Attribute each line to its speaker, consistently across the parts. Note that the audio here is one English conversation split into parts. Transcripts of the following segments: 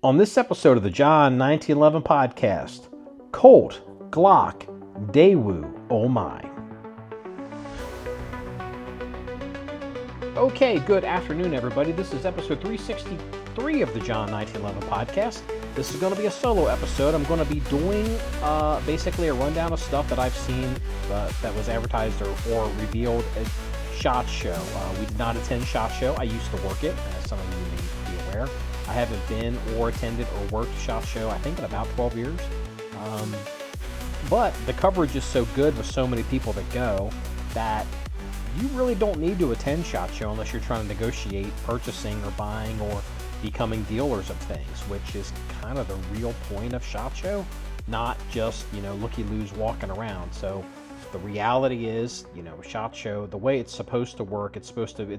Speaker 1: On this episode of the John 1911 podcast, Colt, Glock, Daewoo, oh my. Okay, good afternoon everybody. This is episode 363 of the John 1911 podcast. This is going to be a solo episode. I'm going to be doing basically a rundown of stuff that I've seen that was advertised or revealed at SHOT Show. We did not attend SHOT Show. I used to work it, as some of you may be aware. I haven't been or attended or worked SHOT Show, I think, in about 12 years. But the coverage is so good with so many people that go that you really don't need to attend SHOT Show unless you're trying to negotiate purchasing or buying or becoming dealers of things, which is kind of the real point of SHOT Show, not just, looky-loos walking around. So the reality is, SHOT Show, the way it's supposed to work, it's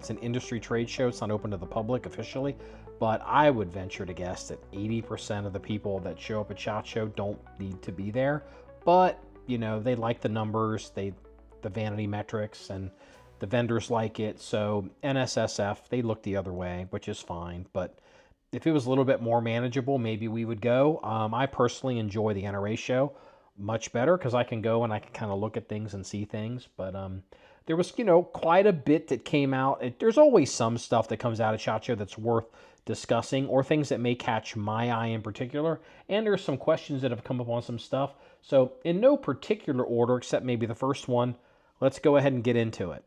Speaker 1: an industry trade show. It's not open to the public officially, but I would venture to guess that 80% of the people that show up at SHOT Show don't need to be there. But, they like the numbers, the vanity metrics, and the vendors like it. So NSSF, they look the other way, which is fine. But if it was a little bit more manageable, maybe we would go. I personally enjoy the NRA show much better because I can go and I can kind of look at things and see things. But there was, quite a bit that came out. There's always some stuff that comes out of SHOT Show that's worth discussing, or things that may catch my eye in particular. And there's some questions that have come up on some stuff. So in no particular order, except maybe the first one, let's go ahead and get into it.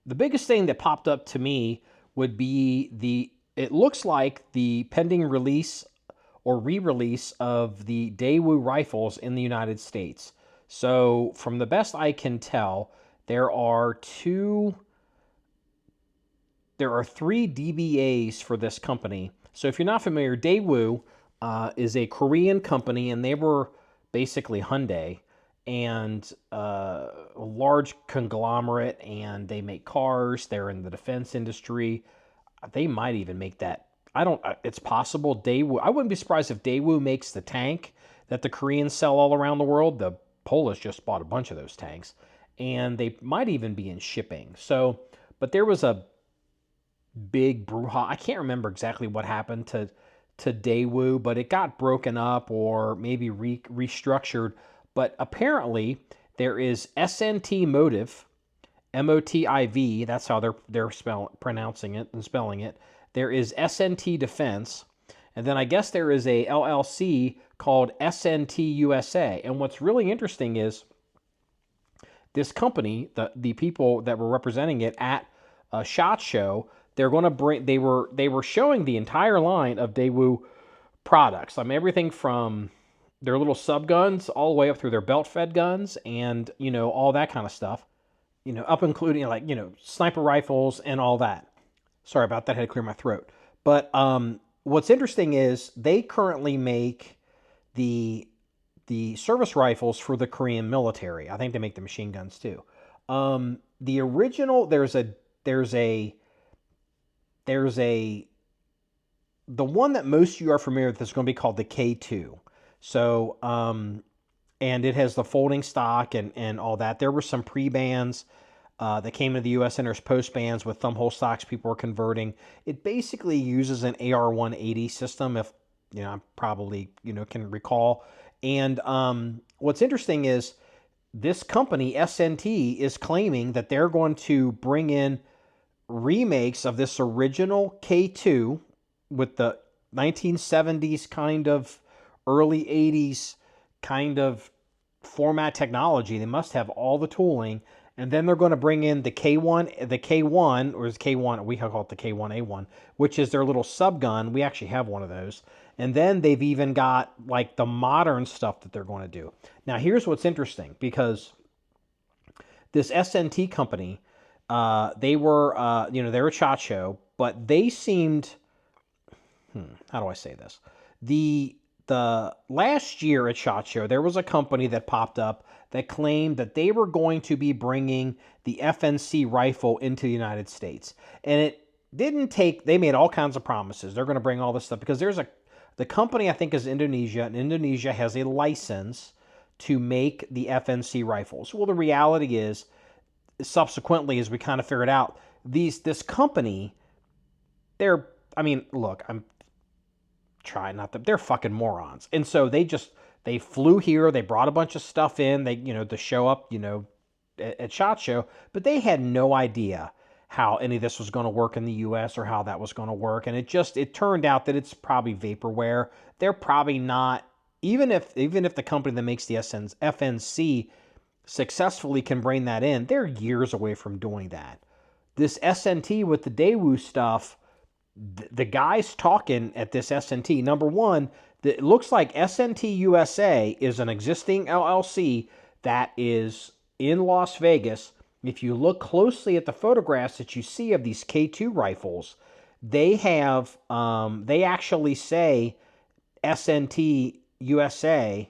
Speaker 1: The biggest thing that popped up to me would be it looks like the pending release or re-release of the Daewoo rifles in the United States. So from the best I can tell, there are three DBAs for this company. So if you're not familiar, Daewoo is a Korean company, and they were basically Hyundai, and a large conglomerate, and they make cars. They're in the defense industry. They might even make that. It's possible Daewoo. I wouldn't be surprised if Daewoo makes the tank that the Koreans sell all around the world. The Polish just bought a bunch of those tanks, and they might even be in shipping. So, but there was a big brouhaha. I can't remember exactly what happened to Daewoo, but it got broken up or maybe restructured. But apparently there is SNT Motive, MOTIV. That's how they're pronouncing it and spelling it. There is SNT Defense, and then I guess there is a LLC called SNT USA. And what's really interesting is this company, the people that were representing it at SHOT Show, they're going to bring. They were showing the entire line of Daewoo products. I mean, everything from their little sub guns all the way up through their belt fed guns, and all that kind of stuff. Up including sniper rifles and all that. Sorry about that. I had to clear my throat. But what's interesting is they currently make the service rifles for the Korean military. I think they make the machine guns too. The original, the one that most of you are familiar with is going to be called the K2. So, and it has the folding stock and all that. There were some pre-bands that came to the U.S. and there's post-bands with thumbhole stocks people were converting. It basically uses an AR-180 system, if I probably can recall. And what's interesting is this company, SNT, is claiming that they're going to bring in remakes of this original K2 with the 1970s kind of early 80s kind of format technology. They must have all the tooling. And then they're going to bring in the K1, or the K1, we call it the K1A1, which is their little sub gun. We actually have one of those. And then they've even got like the modern stuff that they're going to do. Now, here's what's interesting, because this SNT company, they were, they're a SHOT Show, but they seemed, how do I say this? The last year at SHOT Show, there was a company that popped up that claimed that they were going to be bringing the FNC rifle into the United States. And it didn't take, they made all kinds of promises. They're going to bring all this stuff because the company I think is Indonesia, and Indonesia has a license to make the FNC rifles. Well, the reality is, subsequently, as we kind of figured out, this company, look, try not to, they're fucking morons. And so they flew here, they brought a bunch of stuff in, they, to show up, at SHOT Show, but they had no idea how any of this was going to work in the US or how that was going to work. And it turned out that it's probably vaporware. They're probably not, even if the company that makes the FNC successfully can bring that in, they're years away from doing that. This SNT with the Daewoo stuff, the guys talking at this SNT, number one, it looks like SNT USA is an existing LLC that is in Las Vegas. If you look closely at the photographs that you see of these K2 rifles, they have, they actually say SNT USA,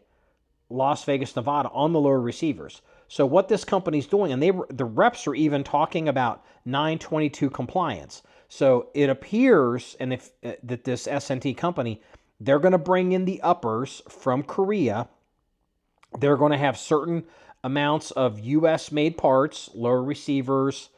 Speaker 1: Las Vegas, Nevada on the lower receivers. So what this company's doing, and the reps are even talking about 922 compliance. So it appears, and that this SNT company, they're going to bring in the uppers from Korea. They're going to have certain amounts of U.S. made parts, lower receivers,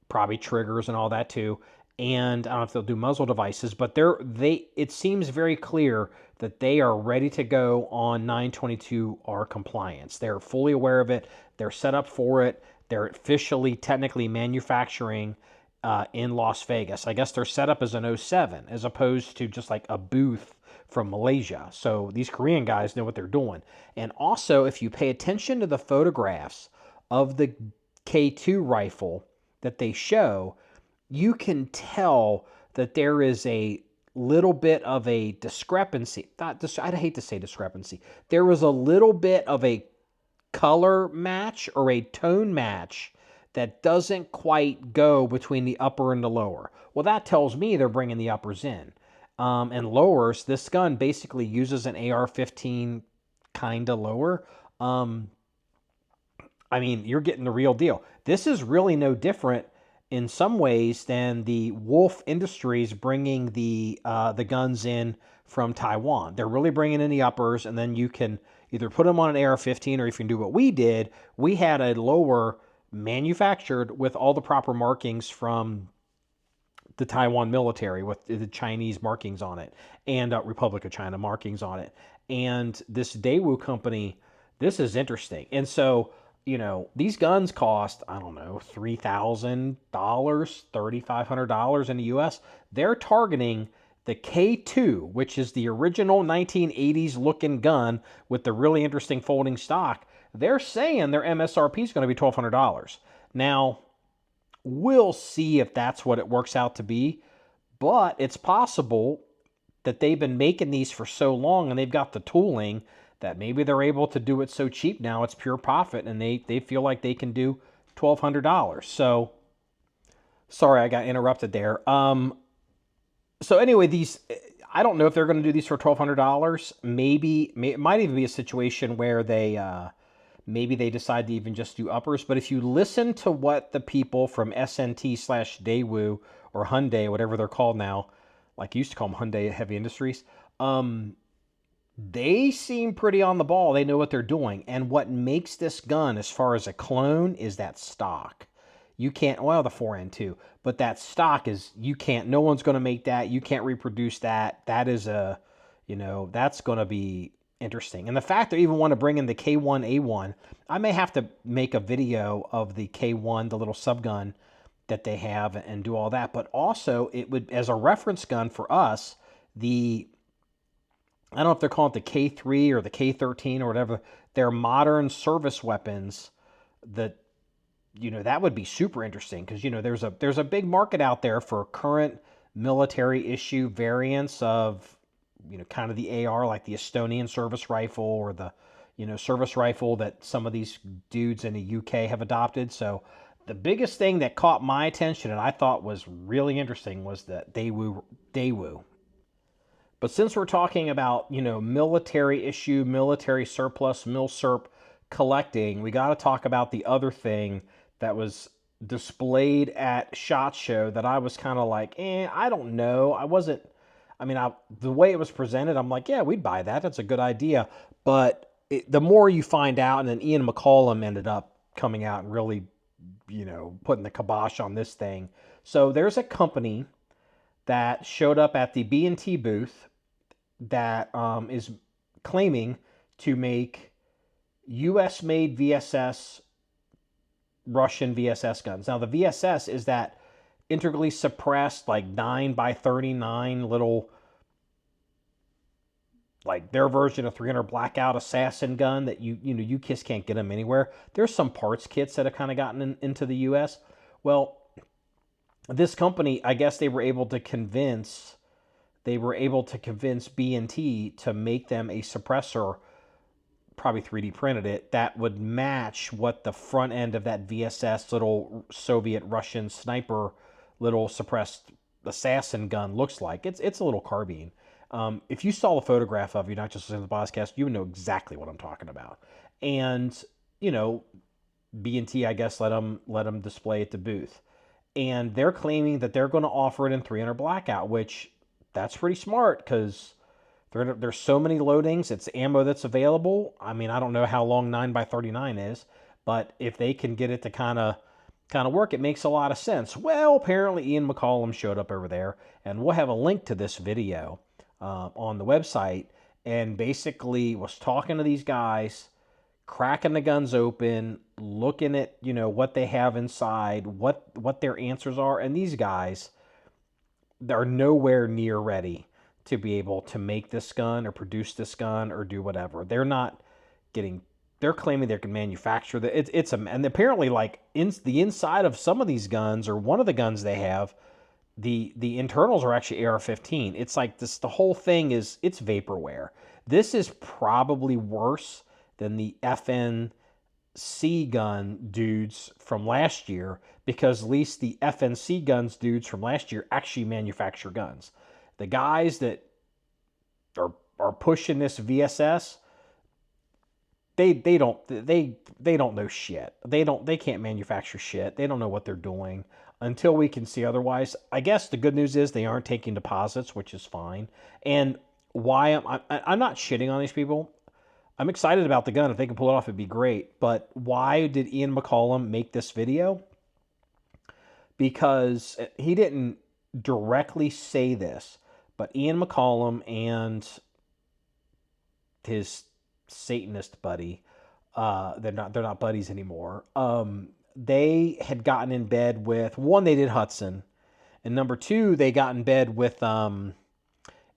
Speaker 1: probably triggers and all that too. And I don't know if they'll do muzzle devices, but it seems very clear that they are ready to go on 922R compliance. They're fully aware of it. They're set up for it. They're officially, technically manufacturing in Las Vegas. I guess they're set up as an 07 as opposed to just like a booth from Malaysia. So these Korean guys know what they're doing. And also, if you pay attention to the photographs of the K2 rifle that they show, you can tell that there is a little bit of a discrepancy. I'd hate to say discrepancy. There was a little bit of a color match or a tone match that doesn't quite go between the upper and the lower. Well, that tells me they're bringing the uppers in. And lowers, this gun basically uses an AR-15 kind of lower. I mean, you're getting the real deal. This is really no different in some ways than the Wolf Industries bringing the guns in from Taiwan. They're really bringing in the uppers, and then you can either put them on an AR-15 or if you can do what we did, we had a lower manufactured with all the proper markings from the Taiwan military with the Chinese markings on it and Republic of China markings on it. And this Daewoo company, this is interesting. And so, these guns cost, I don't know, $3,000, $3,500 in the US. They're targeting the K2, which is the original 1980s looking gun with the really interesting folding stock. They're saying their MSRP is going to be $1,200. Now, we'll see if that's what it works out to be, but it's possible that they've been making these for so long and they've got the tooling that maybe they're able to do it so cheap now it's pure profit and they feel like they can do $1,200. So, sorry I got interrupted there. So anyway, these, I don't know if they're going to do these for $1,200. Maybe it might even be a situation where maybe they decide to even just do uppers. But if you listen to what the people from SNT/Daewoo or Hyundai, whatever they're called now, like you used to call them Hyundai Heavy Industries, they seem pretty on the ball. They know what they're doing. And what makes this gun, as far as a clone, is that stock. You can't, well, the 4N2, but that stock is, no one's going to make that. You can't reproduce that. That is that's going to be interesting. And the fact they even want to bring in the K1A1, I may have to make a video of the K1, the little subgun that they have, and do all that. But also, it would, as a reference gun for us, I don't know if they're calling it the K3 or the K13 or whatever, they're modern service weapons that, that would be super interesting because, there's a big market out there for current military issue variants of, kind of the AR, like the Estonian service rifle or the, service rifle that some of these dudes in the UK have adopted. So the biggest thing that caught my attention and I thought was really interesting was the Daewoo. But since we're talking about, military issue, military surplus, MilSerp collecting, we got to talk about the other thing that was displayed at SHOT Show that I was kind of like, I don't know. The way it was presented, I'm like, yeah, we'd buy that. That's a good idea. But the more you find out, and then Ian McCollum ended up coming out and really, putting the kibosh on this thing. So there's a company that showed up at the B&T booth that is claiming to make U.S. made VSS Russian VSS guns. Now the VSS is that integrally suppressed, like 9x39 little, like their version of 300 blackout assassin gun that you kiss can't get them anywhere. There's some parts kits that have kind of gotten into the U.S. Well, this company, I guess they were able to convince B&T to make them a suppressor, probably 3D printed it, that would match what the front end of that VSS little Soviet Russian sniper little suppressed assassin gun looks like. It's a little carbine. If you saw a photograph of, you're not just listening to the podcast, you would know exactly what I'm talking about. And, B&T, I guess, let them display at the booth. And they're claiming that they're going to offer it in 300 blackout, which that's pretty smart because there's so many loadings. It's ammo that's available. I mean, I don't know how long 9x39 is, but if they can get it to kind of work, it makes a lot of sense. Well, apparently Ian McCollum showed up over there, and we'll have a link to this video on the website, and basically was talking to these guys, cracking the guns open, looking at, what they have inside, what their answers are. And these guys, they're nowhere near ready to be able to make this gun or produce this gun or do whatever. They're claiming they can manufacture that. And apparently, like, the inside of some of these guns, or one of the guns they have, the internals are actually AR-15. It's like this, the whole thing it's vaporware. This is probably worse than the FNC gun dudes from last year, because at least the FNC guns dudes from last year actually manufacture guns. The guys that are pushing this VSS, they don't know shit. They can't manufacture shit. They don't know what they're doing until we can see otherwise. I guess the good news is they aren't taking deposits, which is fine. And why I'm not shitting on these people. I'm excited about the gun. If they can pull it off, it'd be great. But why did Ian McCollum make this video? Because he didn't directly say this, but Ian McCollum and his Satanist buddy, they're not buddies anymore. They had gotten in bed with, one, they did Hudson, and number two, they got in bed with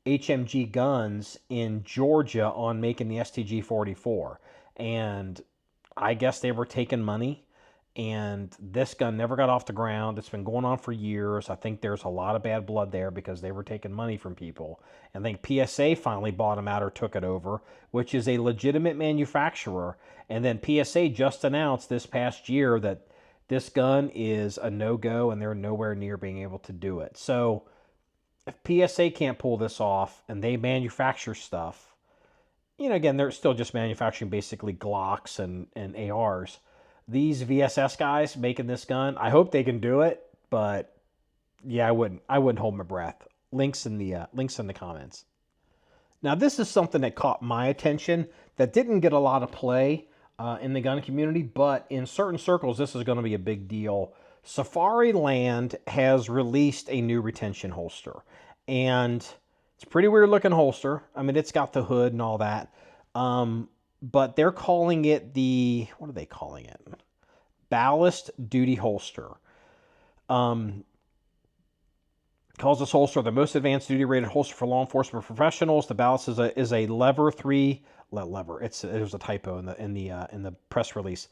Speaker 1: HMG Guns in Georgia on making the STG-44. And I guess they were taking money, and this gun never got off the ground. It's been going on for years. I think there's a lot of bad blood there because they were taking money from people. And I think PSA finally bought them out or took it over, which is a legitimate manufacturer. And then PSA just announced this past year that this gun is a no-go, and they're nowhere near being able to do it. So if PSA can't pull this off and they manufacture stuff, again, they're still just manufacturing basically Glocks and ARs. These VSS guys making this gun, I hope they can do it, but yeah, I wouldn't hold my breath. Links in the comments. Now, this is something that caught my attention that didn't get a lot of play in the gun community, but in certain circles, this is going to be a big deal. Safariland has released a new retention holster, and it's a pretty weird looking holster. I mean, it's got the hood and all that, but they're calling it what are they calling it? Ballast Duty Holster. Calls this holster the most advanced duty-rated holster for law enforcement professionals. The ballast is a lever 3 lever. It was a typo in the press release,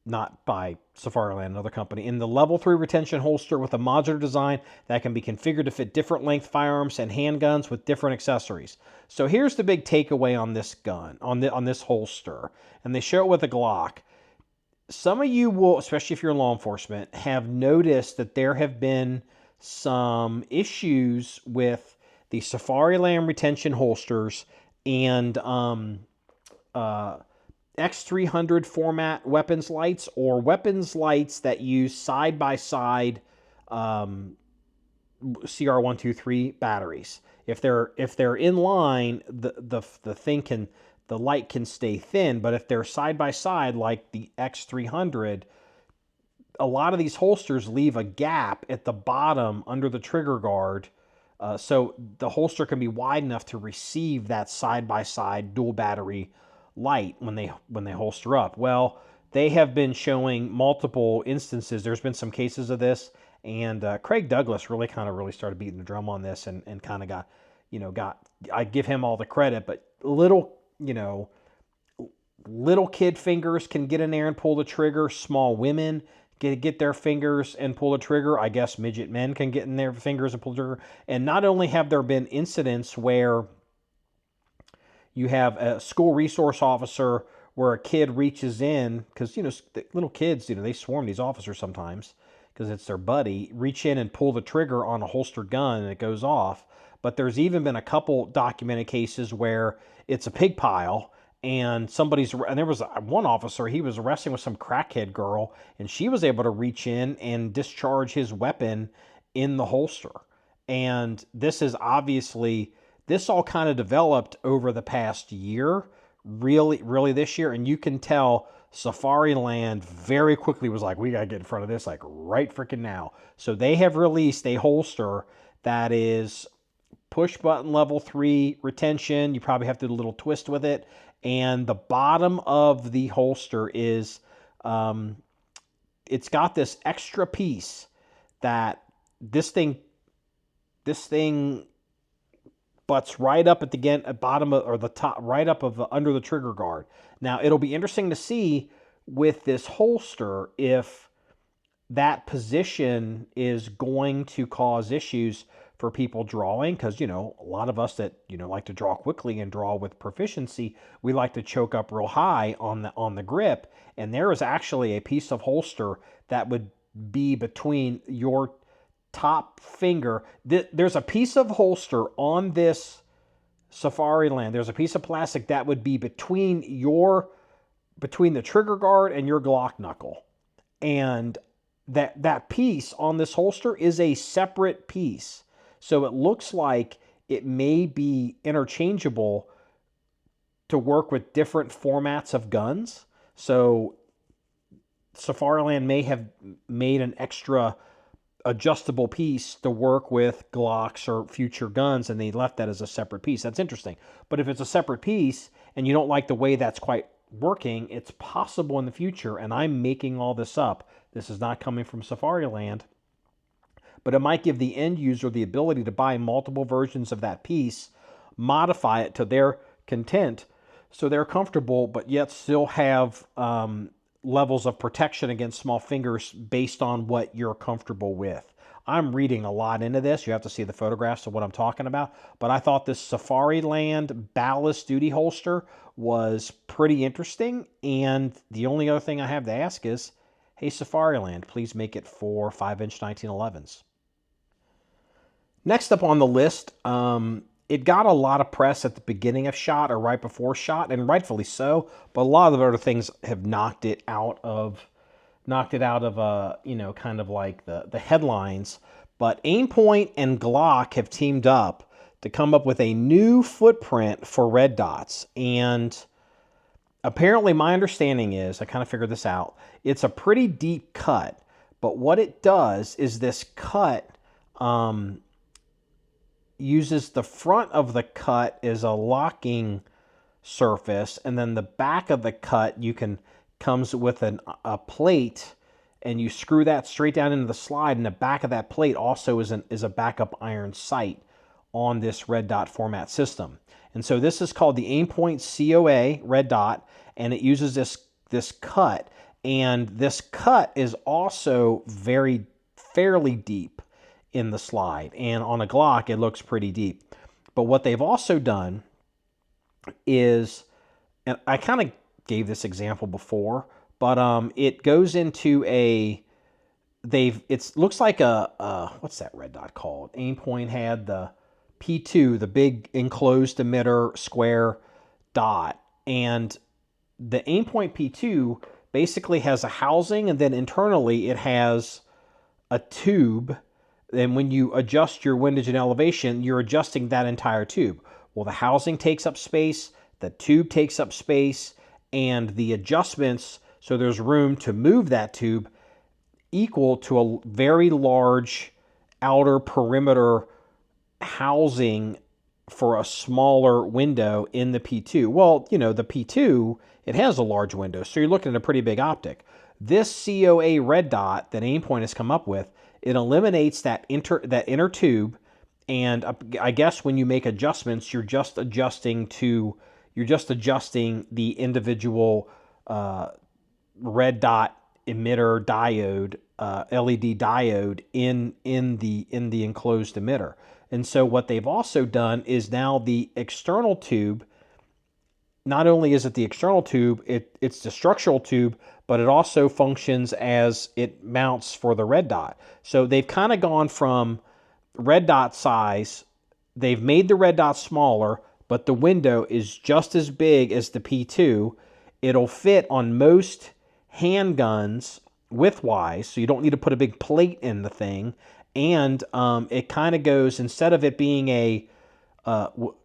Speaker 1: not by Safariland, another company. In the level 3 retention holster with a modular design that can be configured to fit different length firearms and handguns with different accessories. So here's the big takeaway on this gun, on this holster, and they show it with a Glock. Some of you will, especially if you're in law enforcement, have noticed that there have been some issues with the Safariland retention holsters and X300 format weapons lights, or weapons lights that use side-by-side CR123 batteries. If they're in line, the light can stay thin, but if they're side by side like the X300, a lot of these holsters leave a gap at the bottom under the trigger guard So the holster can be wide enough to receive that side-by-side dual battery light when they holster up. Well, they have been showing multiple instances. There's been some cases of this, and Craig Douglas really started beating the drum on this, and kind of got, I give him all the credit, but little kid fingers can get in there and pull the trigger. Small women get their fingers and pull the trigger. I guess midget men can get in their fingers and pull the trigger. And not only have there been incidents where you have a school resource officer where a kid reaches in, because, little kids, they swarm these officers sometimes because it's their buddy, reach in and pull the trigger on a holstered gun and it goes off. But there's even been a couple documented cases where it's a pig pile and there was one officer, he was wrestling with some crackhead girl, and she was able to reach in and discharge his weapon in the holster. And this all kind of developed over the past year, really this year, and you can tell Safariland very quickly was like, we got to get in front of this, like right freaking now. So they have released a holster that is push button level 3 retention. You probably have to do a little twist with it. And the bottom of the holster is, it's got this extra piece that this thing butts right up at the bottom or the top, right up of under the trigger guard. Now it'll be interesting to see with this holster if that position is going to cause issues for people drawing, because a lot of us that like to draw quickly and draw with proficiency, we like to choke up real high on the grip. And there is actually a piece of holster that would be between your top finger. There's a piece of holster on this Safariland. There's a piece of plastic that would be between the trigger guard and your Glock knuckle, and that piece on this holster is a separate piece. So it looks like it may be interchangeable to work with different formats of guns. So Safariland may have made an extra adjustable piece to work with Glocks or future guns, and they left that as a separate piece. That's interesting. But if it's a separate piece and you don't like the way that's quite working, it's possible in the future, and I'm making all this up. This is not coming from Safariland. But it might give the end user the ability to buy multiple versions of that piece, modify it to their content, so they're comfortable, but yet still have levels of protection against small fingers based on what you're comfortable with. I'm reading a lot into this. You have to see the photographs of what I'm talking about. But I thought this Safariland ballast duty holster was pretty interesting. And the only other thing I have to ask is, hey, Safariland, please make it 4 5-inch 1911s. Next up on the list, it got a lot of press at the beginning of SHOT or right before SHOT, and rightfully so. But a lot of the other things have knocked it out of kind of like the headlines. But Aimpoint and Glock have teamed up to come up with a new footprint for red dots. And apparently my understanding is, I kind of figured this out, it's a pretty deep cut. But what it does is this cut uses the front of the cut as a locking surface, and then the back of the cut comes with a plate, and you screw that straight down into the slide, and the back of that plate also is a backup iron sight on this red dot format system. And so this is called the Aimpoint COA red dot, and it uses this cut, and this cut is also fairly deep in the slide, and on a Glock it looks pretty deep. But what they've also done is, and I kind of gave this example before, but it goes into it looks like what's that red dot called? Aimpoint had the P2, the big enclosed emitter square dot, and the Aimpoint P2 basically has a housing, and then internally it has a tube. And when you adjust your windage and elevation, you're adjusting that entire tube. Well, the housing takes up space, the tube takes up space, and the adjustments, so there's room to move that tube, equal to a very large outer perimeter housing for a smaller window in the P2. Well, you know, the P2, it has a large window, so you're looking at a pretty big optic. This COA red dot that Aimpoint has come up with, it eliminates that inner tube, and I guess when you make adjustments, you're just adjusting the individual red dot emitter diode, LED diode in the enclosed emitter. And so what they've also done is now the external tube, not only is it the external tube, it's the structural tube, but it also functions as it mounts for the red dot. So they've kind of gone from red dot size, they've made the red dot smaller, but the window is just as big as the P2. It'll fit on most handguns width-wise, so you don't need to put a big plate in the thing. And it kind of goes, instead of it being a,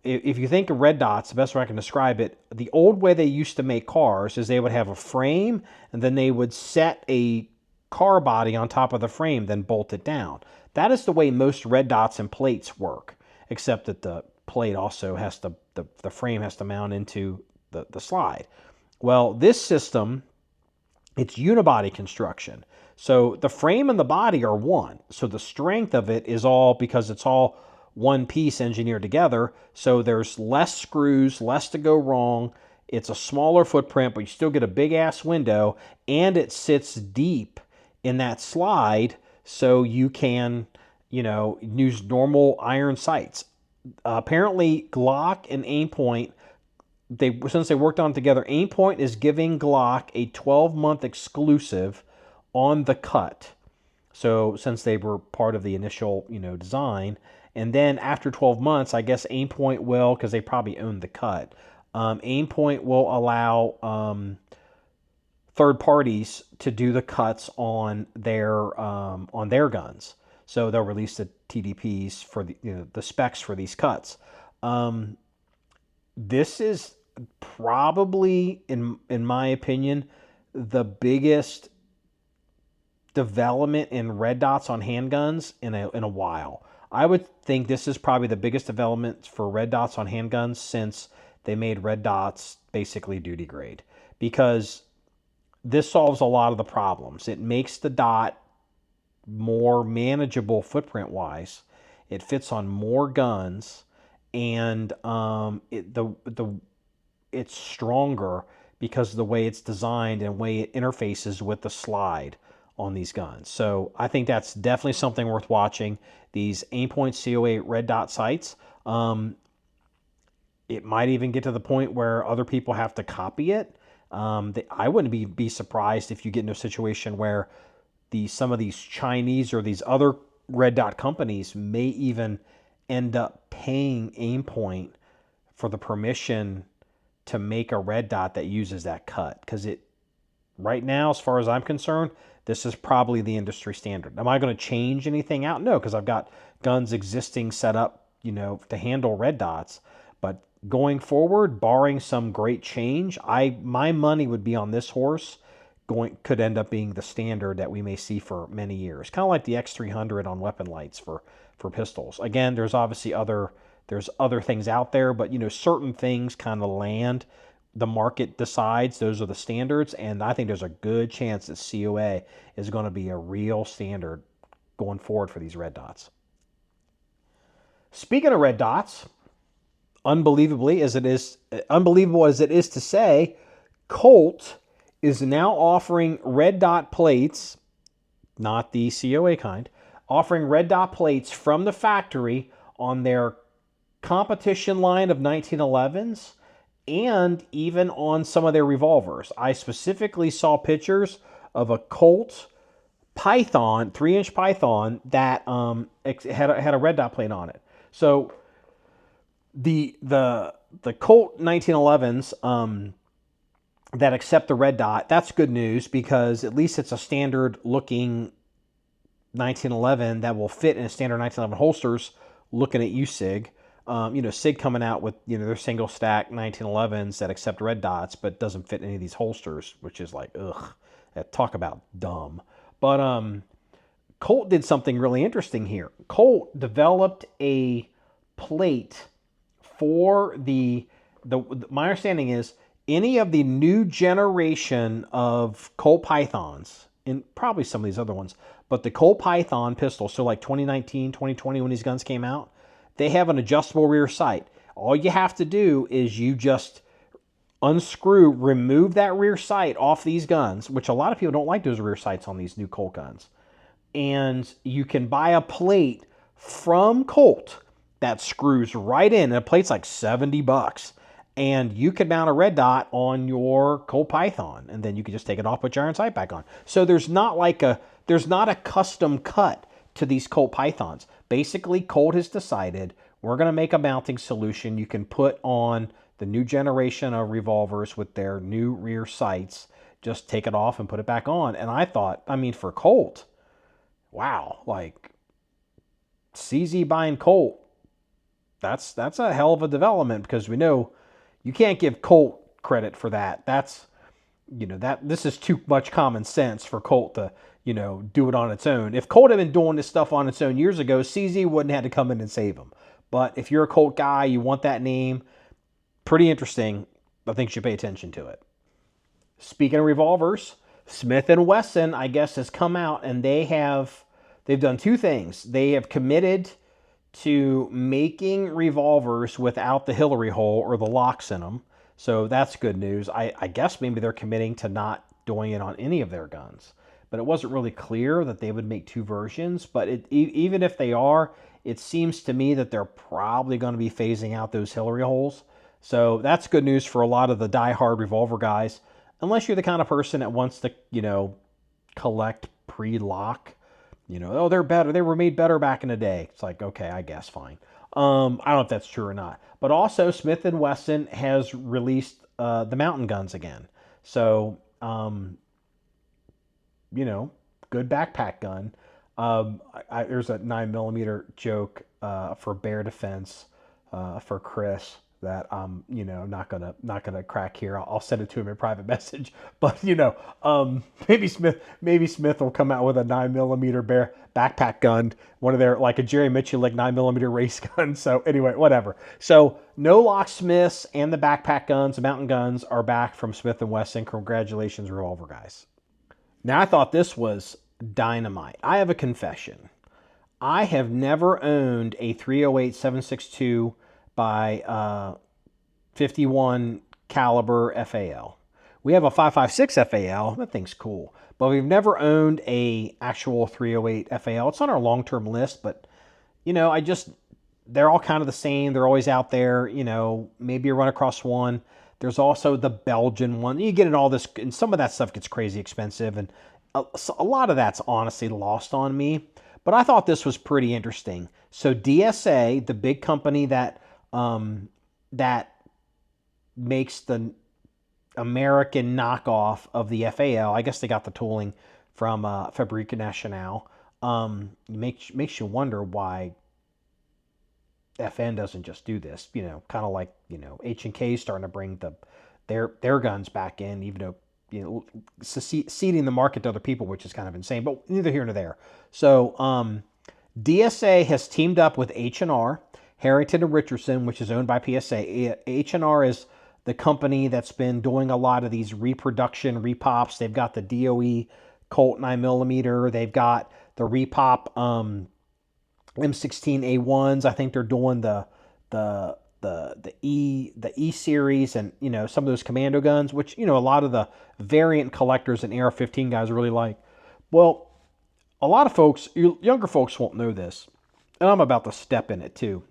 Speaker 1: if you think of red dots, the best way I can describe it, the old way they used to make cars is they would have a frame, and then they would set a car body on top of the frame, then bolt it down. That is the way most red dots and plates work, except that the plate also has to, the frame has to mount into the slide. Well, this system, it's unibody construction. So the frame and the body are one. So the strength of it is all, because it's all one piece engineered together. So there's less screws, less to go wrong. It's a smaller footprint, but you still get a big ass window, and it sits deep in that slide, so you can, you know, use normal iron sights. Apparently Glock and Aimpoint, since they worked on it together, Aimpoint is giving Glock a 12-month exclusive on the cut. So since they were part of the initial, you know, design, and then after 12 months, I guess Aimpoint will, because they probably own the cut, Aimpoint will allow third parties to do the cuts on their guns. So they'll release the TDPs for the, you know, the specs for these cuts. This is probably, in my opinion, the biggest development in red dots on handguns in a while. I would think this is probably the biggest development for red dots on handguns since they made red dots basically duty grade, because this solves a lot of the problems. It makes the dot more manageable footprint wise. It fits on more guns, and it's stronger because of the way it's designed and the way it interfaces with the slide on these guns. So I think that's definitely something worth watching. These Aimpoint COA red dot sights. It might even get to the point where other people have to copy it. I wouldn't be surprised if you get into a situation where some of these Chinese or these other red dot companies may even end up paying Aimpoint for the permission to make a red dot that uses that cut. Because right now, as far as I'm concerned, this is probably the industry standard. Am I going to change anything out? No, because I've got guns existing set up, you know, to handle red dots. But going forward, barring some great change, my money would be on this horse. Could end up being the standard that we may see for many years. Kind of like the X300 on weapon lights for pistols. Again, there's obviously other things out there, but, you know, certain things kind of land. The market decides those are the standards, and I think there's a good chance that COA is going to be a real standard going forward for these red dots. Speaking of red dots, unbelievable as it is to say, Colt is now offering red dot plates, not the COA kind, offering red dot plates from the factory on their competition line of 1911s and even on some of their revolvers. I specifically saw pictures of a Colt Python, 3-inch Python, that had a red dot plate on it. So the Colt 1911s that accept the red dot, that's good news, because at least it's a standard looking 1911 that will fit in a standard 1911 holsters. Looking at you, SIG. You know, SIG coming out with, you know, their single stack 1911s that accept red dots, but doesn't fit any of these holsters, which is like, ugh, talk about dumb. But Colt did something really interesting here. Colt developed a plate for my understanding is any of the new generation of Colt Pythons, and probably some of these other ones, but the Colt Python pistol, so like 2019, 2020 when these guns came out, they have an adjustable rear sight. All you have to do is you just remove that rear sight off these guns, which a lot of people don't like those rear sights on these new Colt guns. And you can buy a plate from Colt that screws right in. And a plate's like $70. And you can mount a red dot on your Colt Python. And then you can just take it off, put your iron sight back on. So there's not a custom cut to these Colt Pythons. Basically, Colt has decided we're going to make a mounting solution you can put on the new generation of revolvers with their new rear sights. Just take it off and put it back on. And I thought, I mean, for Colt, wow, like CZ buying Colt, that's a hell of a development, because we know you can't give Colt credit for that. That's, this is too much common sense for Colt to, do it on its own. If Colt had been doing this stuff on its own years ago, CZ wouldn't have to come in and save them. But if you're a Colt guy, you want that name, pretty interesting. I think you should pay attention to it. Speaking of revolvers, Smith & Wesson, I guess, has come out, and they've done two things. They have committed to making revolvers without the Hillary hole or the locks in them. So that's good news. I guess maybe they're committing to not doing it on any of their guns. But it wasn't really clear that they would make two versions. But even if they are, it seems to me that they're probably going to be phasing out those Hillary holes. So that's good news for a lot of the die-hard revolver guys. Unless you're the kind of person that wants to, collect pre-lock. They're better. They were made better back in the day. It's like, okay, I guess, fine. I don't know if that's true or not. But also, Smith & Wesson has released the mountain guns again. So, good backpack gun. There's a 9mm joke for bear defense for Chris that I'm, not gonna crack here. I'll send it to him in private message. But maybe Smith will come out with a 9mm bear backpack gun, one of their, like a Jerry Mitchell 9mm race gun. So anyway, whatever. So no locksmiths and the backpack guns, the mountain guns are back from Smith & Wesson. Congratulations, revolver guys. Now I thought this was dynamite. I have a confession. I have never owned a 308 7.62 by 51 caliber FAL. We have a 5.56 FAL. That thing's cool. But we've never owned a actual 308 FAL. It's on our long-term list, but they're all kind of the same. They're always out there. Maybe you run across one. There's also the Belgian one. You get in all this, and some of that stuff gets crazy expensive, and a lot of that's honestly lost on me. But I thought this was pretty interesting. So DSA, the big company that makes the American knockoff of the FAL, I guess they got the tooling from Fabrique Nationale. Makes you wonder why FN doesn't just do this. Kind of like H&K starting to bring their guns back in, even though ceding the market to other people, which is kind of insane. But neither here nor there. So DSA has teamed up with H&R, Harrington and Richardson, which is owned by PSA. H&R is the company that's been doing a lot of these reproduction repops. They've got the DOE Colt 9mm. They've got the repop M16A1s. I think they're doing the E series and some of those commando guns, which a lot of the variant collectors and AR-15 guys really like. Well, a lot of folks, younger folks, won't know this, and I'm about to step in it too.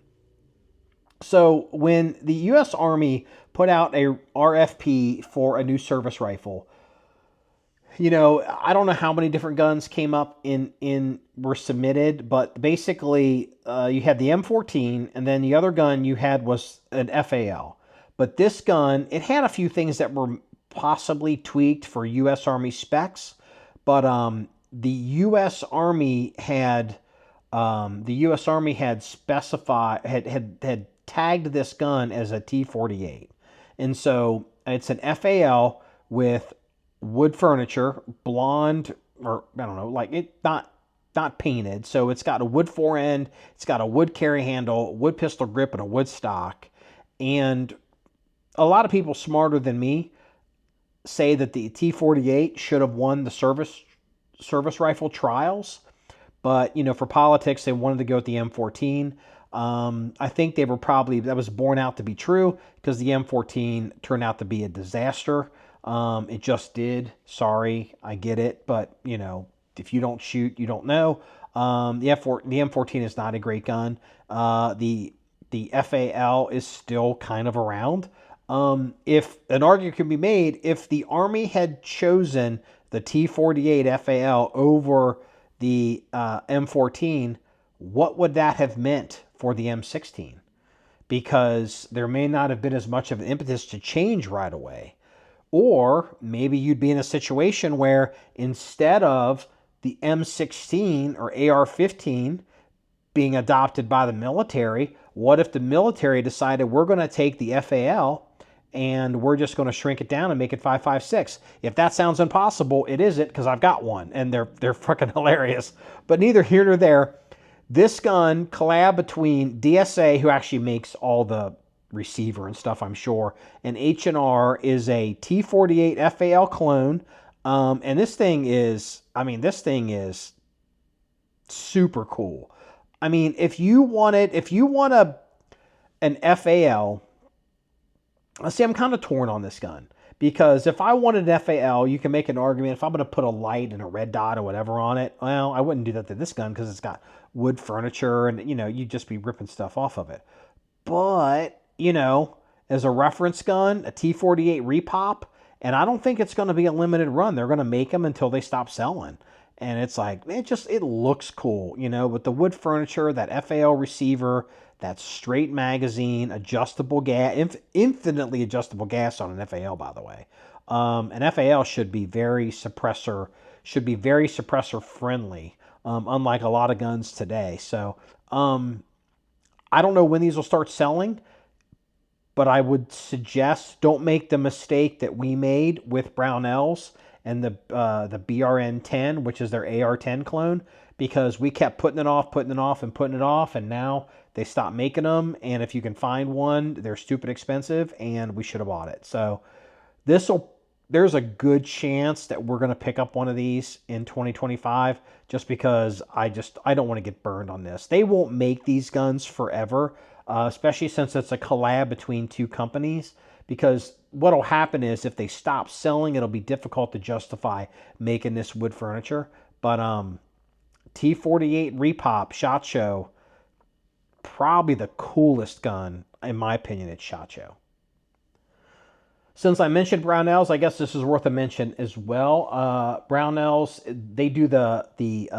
Speaker 1: So when the U.S. Army put out a RFP for a new service rifle, I don't know how many different guns came up were submitted, but basically you had the M14, and then the other gun you had was an FAL. But this gun, it had a few things that were possibly tweaked for U.S. Army specs, but the U.S. Army had specified had tagged this gun as a T-48, and so it's an FAL with wood furniture, blonde, or I don't know, like it not not painted. So it's got a wood forend, it's got a wood carry handle, wood pistol grip, and a wood stock. And a lot of people smarter than me say that the T-48 should have won the service rifle trials, but for politics they wanted to go with the M14. I think they were that was borne out to be true because the M14 turned out to be a disaster. It just did. Sorry, I get it, but if you don't shoot, you don't know. The M14 is not a great gun. The FAL is still kind of around. If an argument can be made, if the Army had chosen the T-48 FAL over the M14, what would that have meant for the M16? Because there may not have been as much of an impetus to change right away. Or maybe you'd be in a situation where instead of the M16 or AR-15 being adopted by the military, what if the military decided we're going to take the FAL and we're just going to shrink it down and make it 5.56? If that sounds impossible, it isn't, because I've got one and they're freaking hilarious. But neither here nor there. This gun, collab between DSA, who actually makes all the receiver and stuff, I'm sure, and H&R, is a T-48 FAL clone. And this thing is super cool. I mean, if you want an FAL, see, I'm kind of torn on this gun. Because if I wanted an FAL, you can make an argument. If I'm going to put a light and a red dot or whatever on it, well, I wouldn't do that to this gun because it's got wood furniture and, you'd just be ripping stuff off of it. But, as a reference gun, a T-48 repop, and I don't think it's going to be a limited run. They're going to make them until they stop selling. And it's like, it looks cool, with the wood furniture, that FAL receiver, that straight magazine, adjustable gas, infinitely adjustable gas on an FAL, by the way. An FAL should be very suppressor friendly, unlike a lot of guns today. So I don't know when these will start selling, but I would suggest don't make the mistake that we made with Brownells and the BRN-10, which is their AR-10 clone, because we kept putting it off, and now they stopped making them, and if you can find one, they're stupid expensive, and we should have bought it. So there's a good chance that we're going to pick up one of these in 2025, just because I don't want to get burned on this. They won't make these guns forever, especially since it's a collab between two companies, because what will happen is if they stop selling, it'll be difficult to justify making this wood furniture. But T-48 Repop SHOT Show, probably the coolest gun, in my opinion, at SHOT Show. Since I mentioned Brownells, I guess this is worth a mention as well. Brownells, they do the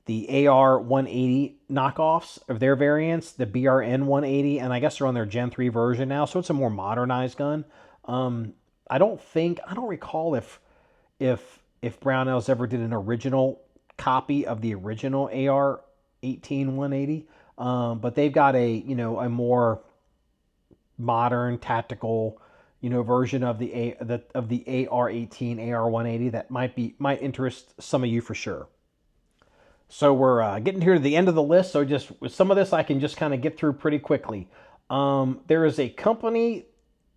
Speaker 1: AR-180 knockoffs of their variants, the BRN-180, and I guess they're on their Gen 3 version now, so it's a more modernized gun. I don't recall if Brownells ever did an original copy of the original AR-180, but they've got a more modern tactical version of the AR-18, AR-180 that might interest some of you for sure. So we're getting here to the end of the list. So just with some of this, I can just kind of get through pretty quickly. There is a company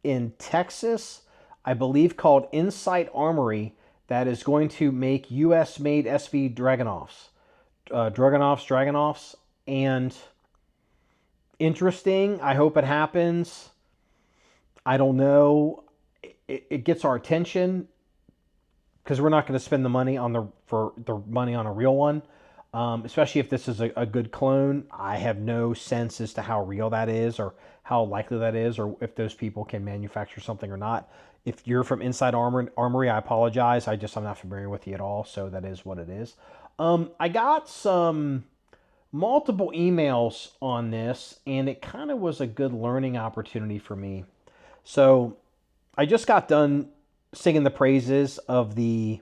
Speaker 1: in Texas, I believe, called Insight Armory that is going to make U.S.-made SVD Dragonovs, and interesting. I hope it happens. I don't know. It gets our attention because we're not going to spend the money on a real one. Especially if this is a good clone. I have no sense as to how real that is or how likely that is or if those people can manufacture something or not. If you're from Inside Armory, I apologize. I'm not familiar with you at all, so that is what it is. I got some multiple emails on this, and it kind of was a good learning opportunity for me. So I just got done singing the praises of the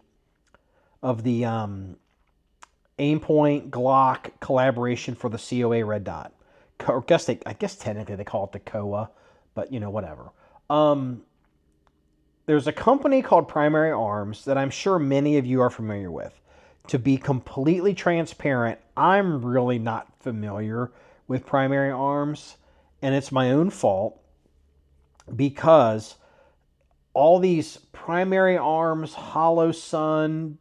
Speaker 1: Aimpoint Glock collaboration for the COA Red Dot. I guess technically they call it the COA, but whatever. There's a company called Primary Arms that I'm sure many of you are familiar with. to be completely transparent, I'm really not familiar with Primary Arms, and it's my own fault because all these Primary Arms, Hollow Sun,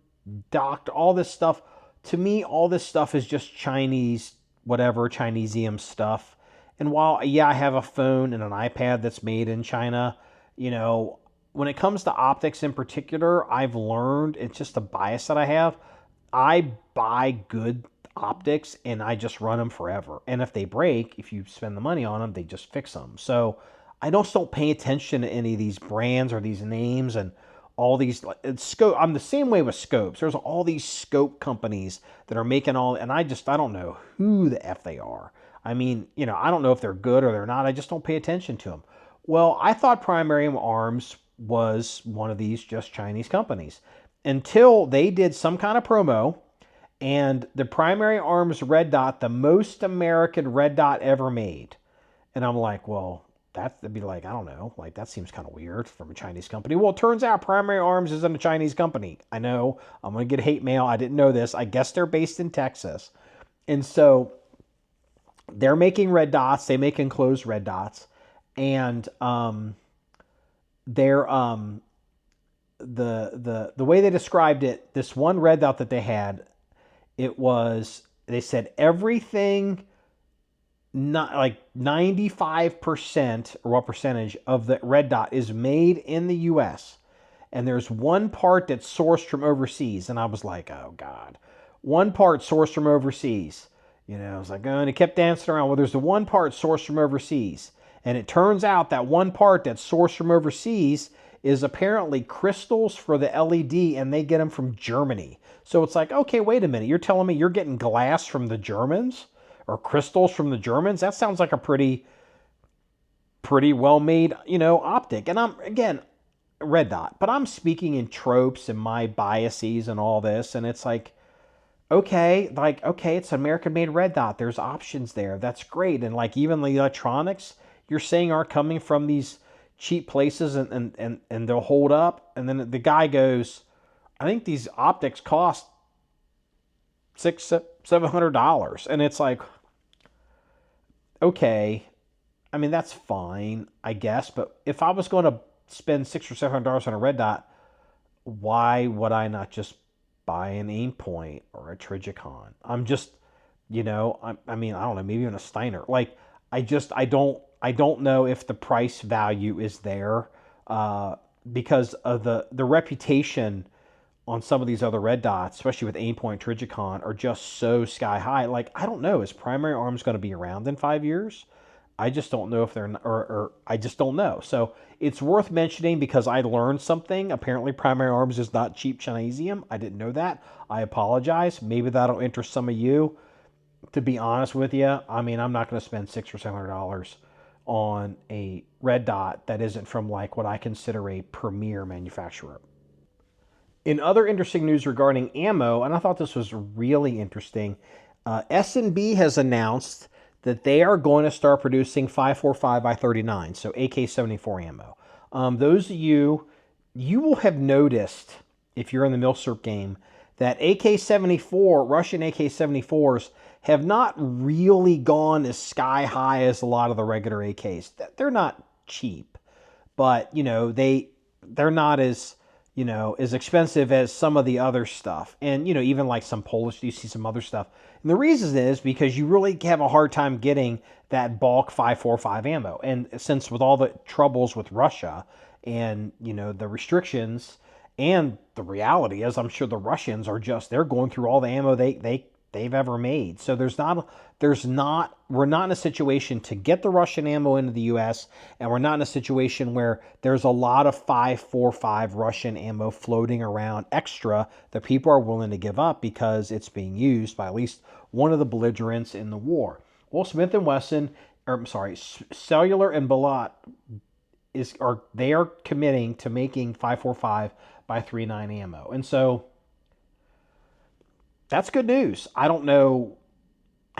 Speaker 1: Docked, all this stuff, to me, all this stuff is just Chinese, whatever, Chinesium stuff. And while, yeah, I have a phone and an iPad that's made in China, you know, when it comes to optics in particular, I've learned, it's just a bias that I have. I buy good optics and I just run them forever. And if they break, if you spend the money on them, they just fix them. So I don't pay attention to any of these brands or these names and all these scope. I'm the same way with scopes. There's all these scope companies that are making all, and I don't know who the F they are. I mean, you know, I don't know if they're good or they're not. I just don't pay attention to them. Well, I thought Primary Arms was one of these just Chinese companies until they did some kind of promo, and the Primary Arms red dot, the most American red dot ever made. And I'm like, well, that'd be like, I don't know, like that seems kind of weird from a Chinese company. Well, it turns out Primary Arms isn't a Chinese company. I know, I'm going to get hate mail. I didn't know this. I guess they're based in Texas. And so they're making red dots. They make enclosed red dots. And they're the way they described it, this one red dot that they had, it was, they said everything, not like 95% or what percentage of the red dot is made in the US. And there's one part that's sourced from overseas. And I was like, oh God, one part sourced from overseas. You know, I was like, oh, and it kept dancing around. Well, there's the one part sourced from overseas. And it turns out that one part that's sourced from overseas is apparently crystals for the LED, and they get them from Germany. So it's like, okay, wait a minute. You're telling me you're getting glass from the Germans or crystals from the Germans? That sounds like a pretty well-made, you know, optic. And I'm, again, red dot, but I'm speaking in tropes and my biases and all this. And it's like, okay, it's an American-made red dot. There's options there. That's great. And like even the electronics you're saying aren't coming from these cheap places and they'll hold up. And then the guy goes, I think these optics cost $600-700. And it's like, okay, I mean, that's fine, I guess. But if I was going to spend $600 or $700 on a red dot, why would I not just buy an Aimpoint or a Trigicon? I'm just, you know, I mean, I don't know, maybe even a Steiner. Like, I don't know if the price value is there because of the reputation on some of these other red dots, especially with Aimpoint, Trigicon, are just so sky high. Like, I don't know, is Primary Arms going to be around in 5 years? I just don't know if they're, or I just don't know. So it's worth mentioning because I learned something. Apparently Primary Arms is not cheap Chinesium. I didn't know that. I apologize. Maybe that'll interest some of you. To be honest with you, I mean, I'm not going to spend $600 or $700 on a red dot that isn't from like what I consider a premier manufacturer. In other interesting news regarding ammo, and I thought this was really interesting, S&B has announced that they are going to start producing 5.45 by 39, so AK-74 ammo. Those of you will have noticed, if you're in the Milsurp game, that AK-74, Russian AK-74s, have not really gone as sky high as a lot of the regular AKs. They're not cheap, but, you know, they're not as, you know, as expensive as some of the other stuff. And, you know, even like some Polish, you see some other stuff. And the reason is because you really have a hard time getting that bulk 5.45 ammo. And since with all the troubles with Russia and, you know, the restrictions, and the reality is I'm sure the Russians are just, they're going through all the ammo they've ever made. So we're not in a situation to get the Russian ammo into the US, and we're not in a situation where there's a lot of 5.45 Russian ammo floating around extra that people are willing to give up because it's being used by at least one of the belligerents in the war. Well, Smith & Wesson, Cellular and Balot they are committing to making 5.45 by 39 ammo. And so that's good news. I don't know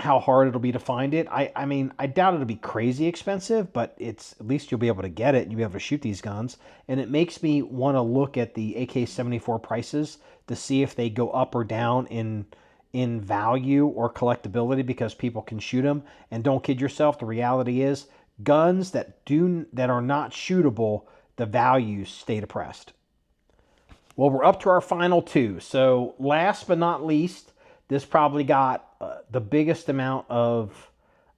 Speaker 1: how hard it'll be to find it. I mean, I doubt it'll be crazy expensive, but it's at least you'll be able to get it. You'll be able to shoot these guns. And it makes me want to look at the AK-74 prices to see if they go up or down in value or collectability because people can shoot them. And don't kid yourself, the reality is guns that are not shootable, the values stay depressed. Well, we're up to our final two. So last but not least, this probably got the biggest amount of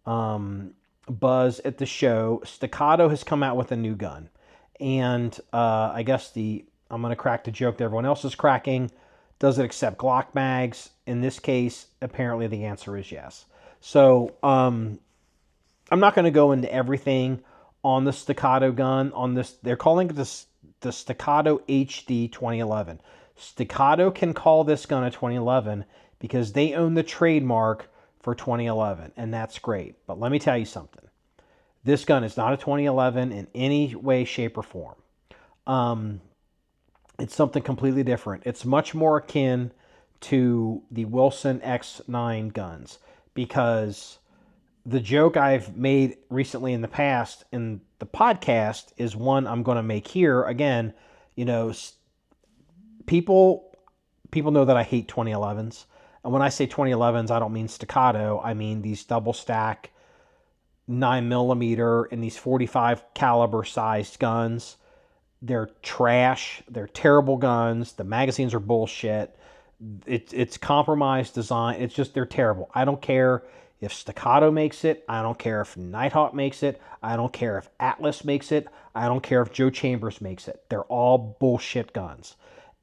Speaker 1: buzz at the show. Staccato has come out with a new gun. And I guess I'm going to crack the joke that everyone else is cracking. Does it accept Glock mags? In this case, apparently the answer is yes. So I'm not going to go into everything on the Staccato gun. On this, they're calling it the Staccato HD 2011. Staccato can call this gun a 2011 because they own the trademark for 2011, and that's great. But let me tell you something. This gun is not a 2011 in any way, shape, or form. It's something completely different. It's much more akin to the Wilson X9 guns because the joke I've made recently in the past in the podcast is one I'm going to make here. Again, you know, people know that I hate 2011s. And when I say 2011s, I don't mean Staccato. I mean these double stack 9mm and these 45 caliber sized guns. They're trash. They're terrible guns. The magazines are bullshit. It's compromised design. It's just, they're terrible. I don't care if Staccato makes it. I don't care if Nighthawk makes it. I don't care if Atlas makes it. I don't care if Joe Chambers makes it. They're all bullshit guns.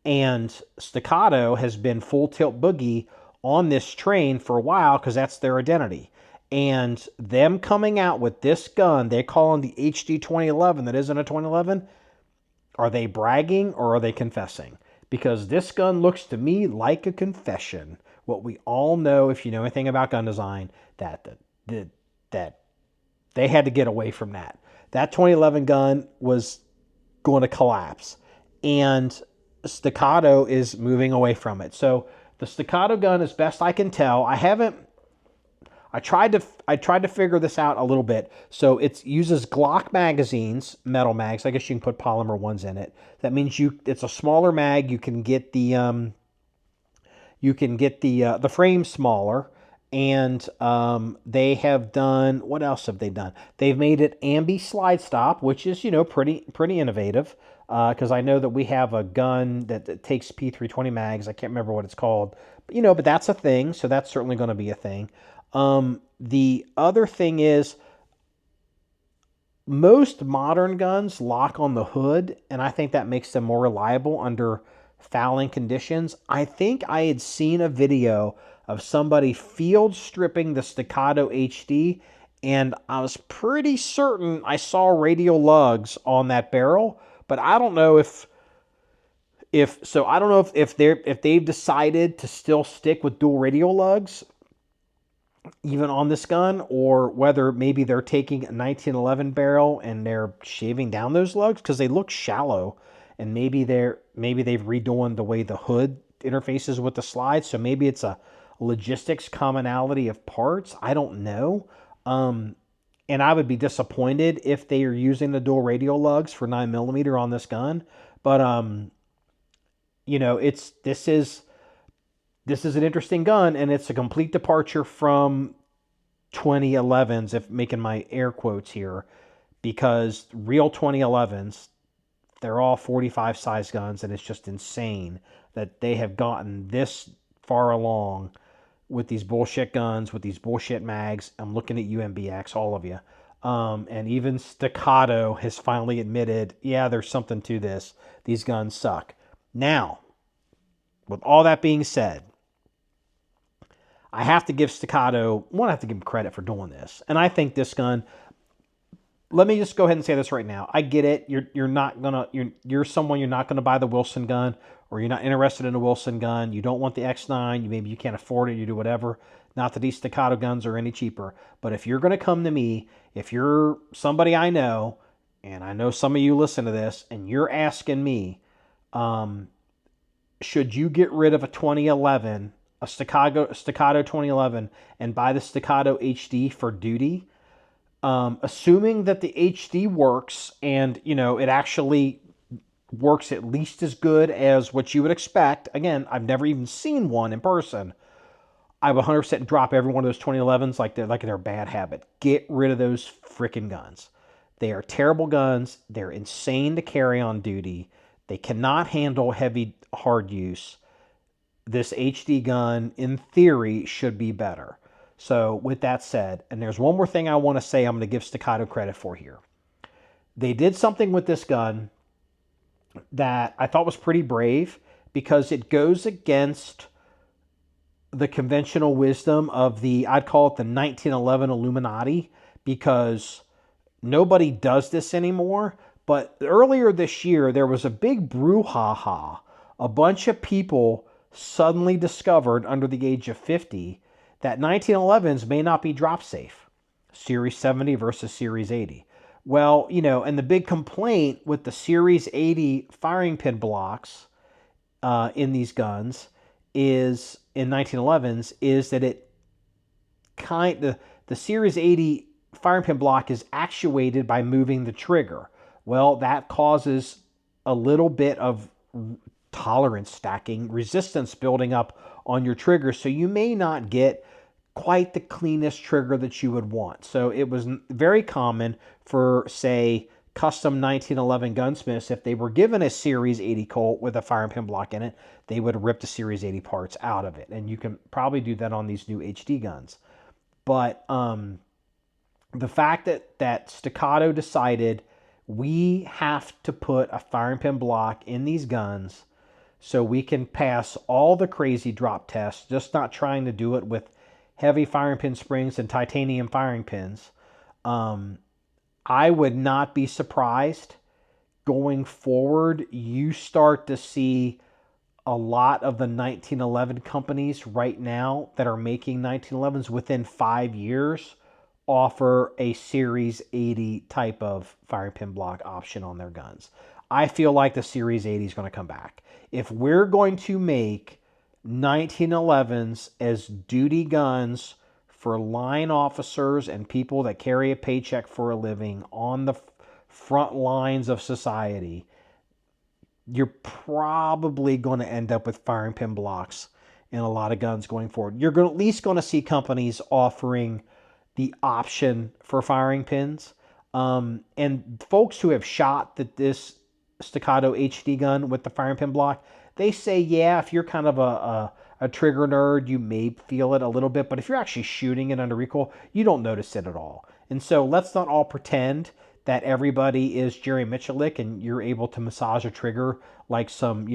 Speaker 1: And Staccato has been full tilt boogie on this train for a while because that's their identity. And them coming out with this gun, they call it the HD 2011 that isn't a 2011. Are they bragging or are they confessing? Because this gun looks to me like a confession. What we all know, if you know anything about gun design, that they had to get away from that. That 2011 gun was going to collapse. And Staccato is moving away from it. So the Staccato gun, as best I can tell, I tried to figure this out a little bit. So it uses Glock magazines, metal mags. I guess you can put polymer ones in it. That means it's a smaller mag. You can get the frame smaller, and they have done, what else have they done? They've made it ambi slide stop, which is pretty innovative. Because I know that we have a gun that takes P320 mags. I can't remember what it's called, but that's a thing. So that's certainly going to be a thing. The other thing is most modern guns lock on the hood, and I think that makes them more reliable under fouling conditions. I think I had seen a video of somebody field stripping the Staccato HD, and I was pretty certain I saw radial lugs on that barrel, but I don't know if they've decided to still stick with dual radial lugs even on this gun, or whether maybe they're taking a 1911 barrel and they're shaving down those lugs because they look shallow, and maybe they've redoing the way the hood interfaces with the slide. So maybe it's a logistics commonality of parts. I don't know. And I would be disappointed if they are using the dual radial lugs for 9mm on this gun. But this is an interesting gun, and it's a complete departure from 2011s, if making my air quotes here, because real 2011s, they're all 45 size guns, and it's just insane that they have gotten this far along with these bullshit guns, with these bullshit mags. I'm looking at you, MBX, all of you. And even Staccato has finally admitted, yeah, there's something to this. These guns suck. Now, with all that being said, I have to give Staccato, I have to give him credit for doing this. And I think this gun, let me just go ahead and say this right now. I get it. You're someone, you're not gonna buy the Wilson gun, or you're not interested in a Wilson gun. You don't want the X9. Maybe you can't afford it. You do whatever. Not that these Staccato guns are any cheaper. But if you're gonna come to me, if you're somebody I know, and I know some of you listen to this, and you're asking me, should you get rid of a 2011 a Staccato 2011 and buy the Staccato HD for duty, assuming that the HD works and, it actually works at least as good as what you would expect. Again, I've never even seen one in person. I would 100% drop every one of those 2011s like they're a bad habit. Get rid of those freaking guns. They are terrible guns. They're insane to carry on duty. They cannot handle heavy, hard use. This HD gun, in theory, should be better. So with that said, and there's one more thing I want to say I'm going to give Staccato credit for here. They did something with this gun that I thought was pretty brave because it goes against the conventional wisdom of I'd call it the 1911 Illuminati, because nobody does this anymore. But earlier this year, there was a big brouhaha. A bunch of people suddenly discovered under the age of 50 that 1911s may not be drop safe. Series 70 versus Series 80. Well, and the big complaint with the Series 80 firing pin blocks in these guns is, in 1911s, is that the Series 80 firing pin block is actuated by moving the trigger. Well, that causes a little bit of tolerance stacking, resistance building up on your trigger, so you may not get quite the cleanest trigger that you would want. So it was very common for, say, custom 1911 gunsmiths, if they were given a Series 80 Colt with a firing pin block in it, they would rip the Series 80 parts out of it. And you can probably do that on these new HD guns. But the fact that Staccato decided we have to put a firing pin block in these guns so we can pass all the crazy drop tests, just not trying to do it with heavy firing pin springs and titanium firing pins. I would not be surprised going forward you start to see a lot of the 1911 companies right now that are making 1911s within 5 years offer a Series 80 type of firing pin block option on their guns. I feel like the Series 80 is going to come back. If we're going to make 1911s as duty guns for line officers and people that carry a paycheck for a living on the front lines of society, you're probably going to end up with firing pin blocks in a lot of guns going forward. You're at least going to see companies offering the option for firing pins. And folks who have shot this Staccato HD gun with the firing pin block, they say, yeah, if you're kind of a trigger nerd, you may feel it a little bit, but if you're actually shooting it under recoil, you don't notice it at all. And so let's not all pretend that everybody is Jerry Michalik and you're able to massage a trigger like some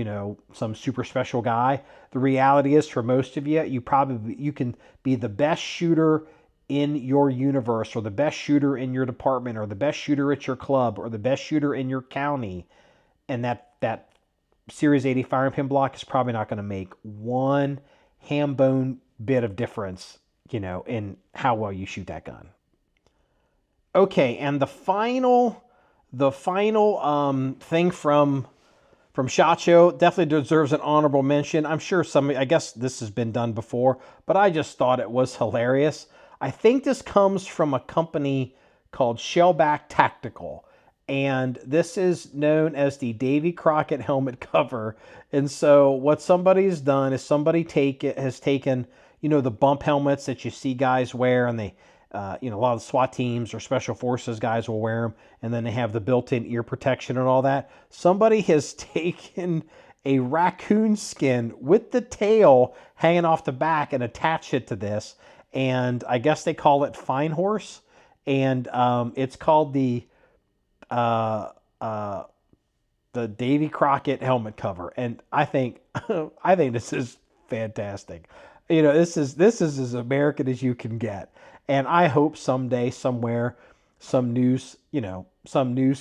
Speaker 1: super special guy. The reality is, for most of you, you can be the best shooter in your universe, or the best shooter in your department, or the best shooter at your club, or the best shooter in your county, and that Series 80 firing pin block is probably not going to make one ham bone bit of difference, in how well you shoot that gun. Okay, and the final thing from SHOT Show definitely deserves an honorable mention. I'm sure I guess this has been done before, but I just thought it was hilarious. I think this comes from a company called Shellback Tactical, and this is known as the Davy Crockett Helmet cover. And so what somebody's done is somebody has taken, the bump helmets that you see guys wear, and they, a lot of SWAT teams or special forces guys will wear them, and then they have the built-in ear protection and all that. Somebody has taken a raccoon skin with the tail hanging off the back and attached it to this, and I guess they call it Fine Horse, and it's called the Davy Crockett helmet cover, and I think this is fantastic. This is as American as you can get, and I hope someday, somewhere, some news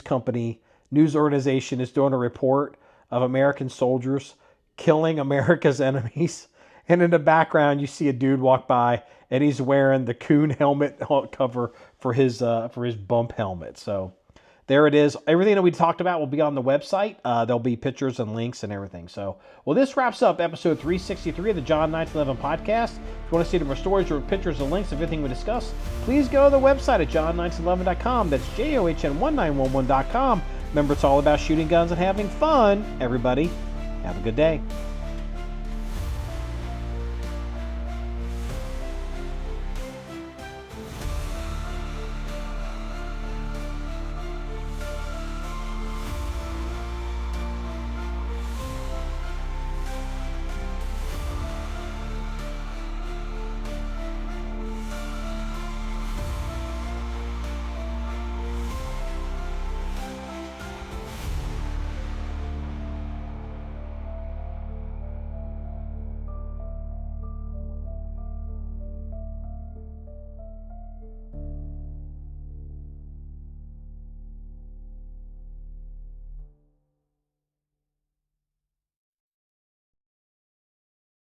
Speaker 1: company, news organization is doing a report of American soldiers killing America's enemies, and in the background you see a dude walk by and he's wearing the coon helmet cover for his bump helmet. So there it is. Everything that we talked about will be on the website. There'll be pictures and links and everything. So, well, this wraps up episode 363 of the John 1911 podcast. If you want to see the more stories or pictures and links of everything we discussed, please go to the website at john1911.com. That's JOHN1911.com. Remember, it's all about shooting guns and having fun. Everybody, have a good day.